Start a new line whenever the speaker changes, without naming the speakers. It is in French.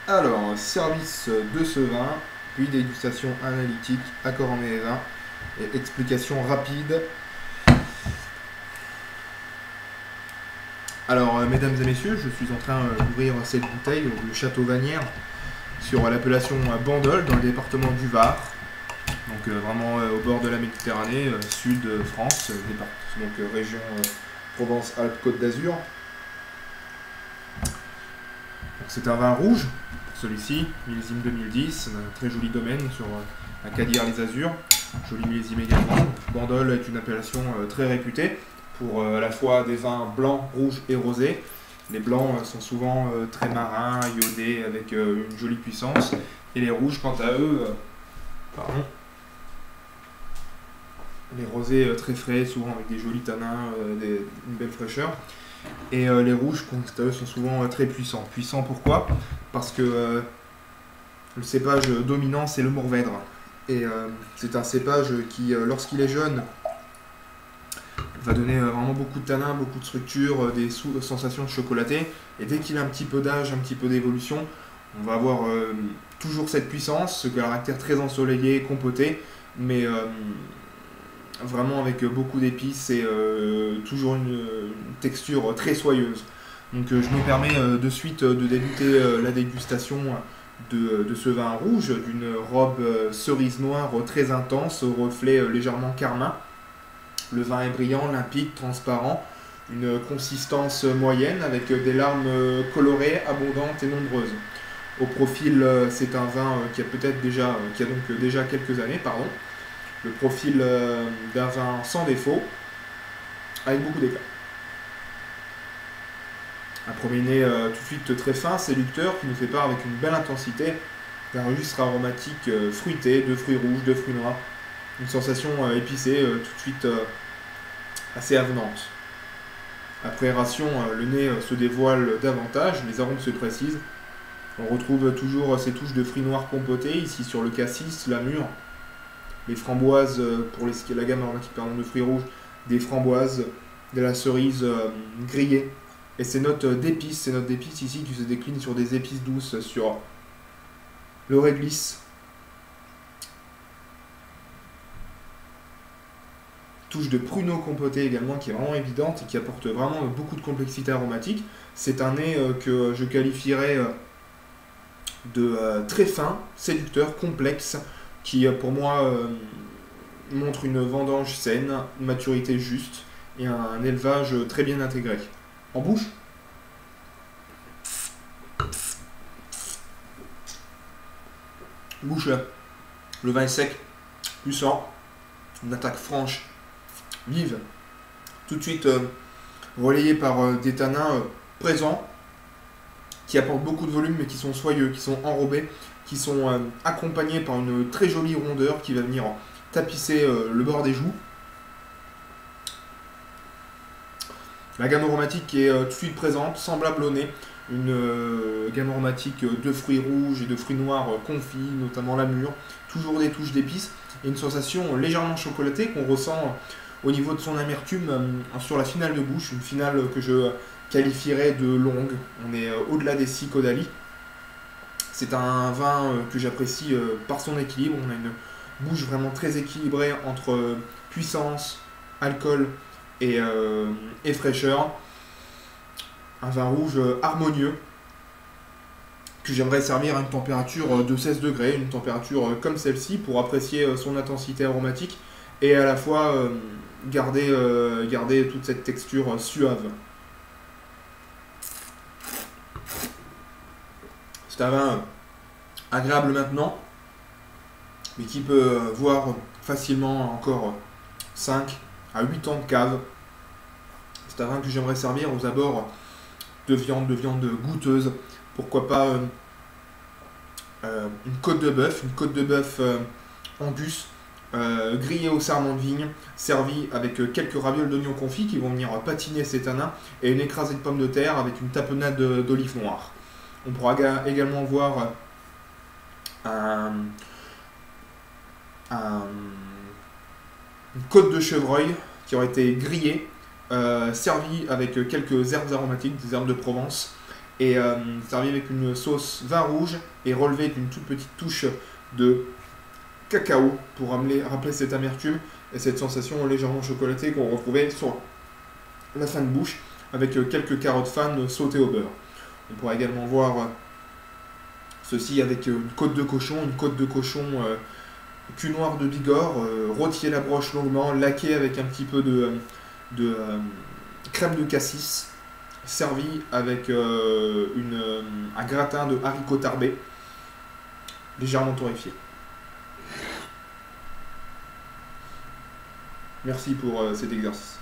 Alors, service de ce vin, puis dégustation analytique, accord en mes vins et explication rapide. Alors, mesdames et messieurs, je suis en train d'ouvrir cette bouteille de Château Vanière sur l'appellation Bandol dans le département du Var. Donc vraiment au bord de la Méditerranée, sud France, donc région Provence-Alpes-Côte d'Azur. C'est un vin rouge, celui-ci, millésime 2010, un très joli domaine sur la Cadir-les-Azurs, joli millésime également. Bandol est une appellation très réputée pour à la fois des vins blancs, rouges et rosés. Les blancs sont souvent très marins, iodés, avec une jolie puissance, et les rouges, quant à eux, les rosés très frais, souvent avec des jolis tanins, une belle fraîcheur. Et les rouges, quant à eux, sont souvent très puissants. Puissants pourquoi? Parce que le cépage dominant, c'est le Mourvèdre. Et c'est un cépage qui, lorsqu'il est jeune, va donner vraiment beaucoup de tanins, beaucoup de structure, des sensations de chocolaté. Et dès qu'il a un petit peu d'âge, un petit peu d'évolution, on va avoir toujours cette puissance, ce caractère très ensoleillé, compoté, mais vraiment avec beaucoup d'épices et toujours une texture très soyeuse. Donc je me permets de suite de débuter la dégustation de ce vin rouge, d'une robe cerise noire très intense, au reflet légèrement carmin. Le vin est brillant, limpide, transparent, une consistance moyenne avec des larmes colorées, abondantes et nombreuses. Au profil, c'est un vin qui a donc déjà quelques années, pardon. Le profil d'un vin sans défaut, avec beaucoup d'éclat. Un premier nez tout de suite très fin, séducteur, qui nous fait part avec une belle intensité d'un registre aromatique fruité, de fruits rouges, de fruits noirs. Une sensation épicée, tout de suite assez avenante. Après aération, le nez se dévoile davantage, les arômes se précisent. On retrouve toujours ces touches de fruits noirs compotés, ici sur le cassis, la mûre. Les framboises, pour la gamme aromatique de fruits rouges, des framboises, de la cerise grillée. Et ces notes d'épices ici qui se déclinent sur des épices douces, sur le réglisse. Touche de pruneau compoté également qui est vraiment évidente et qui apporte vraiment beaucoup de complexité aromatique. C'est un nez que je qualifierais de très fin, séducteur, complexe, qui pour moi montre une vendange saine, une maturité juste et un élevage très bien intégré. En bouche, le vin est sec, puissant, une attaque franche, vive, tout de suite relayée par des tanins présents, qui apportent beaucoup de volume mais qui sont soyeux, qui sont enrobés, qui sont accompagnés par une très jolie rondeur qui va venir tapisser le bord des joues. La gamme aromatique est tout de suite présente, semblable au nez, une gamme aromatique de fruits rouges et de fruits noirs confits, notamment la mûre, toujours des touches d'épices et une sensation légèrement chocolatée qu'on ressent au niveau de son amertume sur la finale de bouche, une finale que je qualifierais de longue. On est au-delà des 6 caudali. C'est un vin que j'apprécie par son équilibre. On a une bouche vraiment très équilibrée entre puissance, alcool et fraîcheur. Un vin rouge harmonieux que j'aimerais servir à une température de 16 degrés, une température comme celle-ci pour apprécier son intensité aromatique et à la fois garder toute cette texture suave. C'est un vin agréable maintenant, mais qui peut voir facilement encore 5 à 8 ans de cave. C'est un vin que j'aimerais servir aux abords de viande goûteuse. Pourquoi pas une côte de bœuf angus, grillée au sarment de vigne, servie avec quelques ravioles d'oignons confits qui vont venir patiner ces tanins, et une écrasée de pommes de terre avec une tapenade d'olives noires. On pourra également voir une côte de chevreuil qui aurait été grillée, servie avec quelques herbes aromatiques, des herbes de Provence, et servi avec une sauce vin rouge et relevé d'une toute petite touche de cacao pour rappeler cette amertume et cette sensation légèrement chocolatée qu'on retrouvait sur la fin de bouche avec quelques carottes fan sautées au beurre. On pourra également voir ceci avec une côte de cochon, cul noir de Bigorre, rôti à la broche longuement, laqué avec un petit peu de crème de cassis, servi avec un gratin de haricots tarbés, légèrement torréfié. Merci pour cet exercice.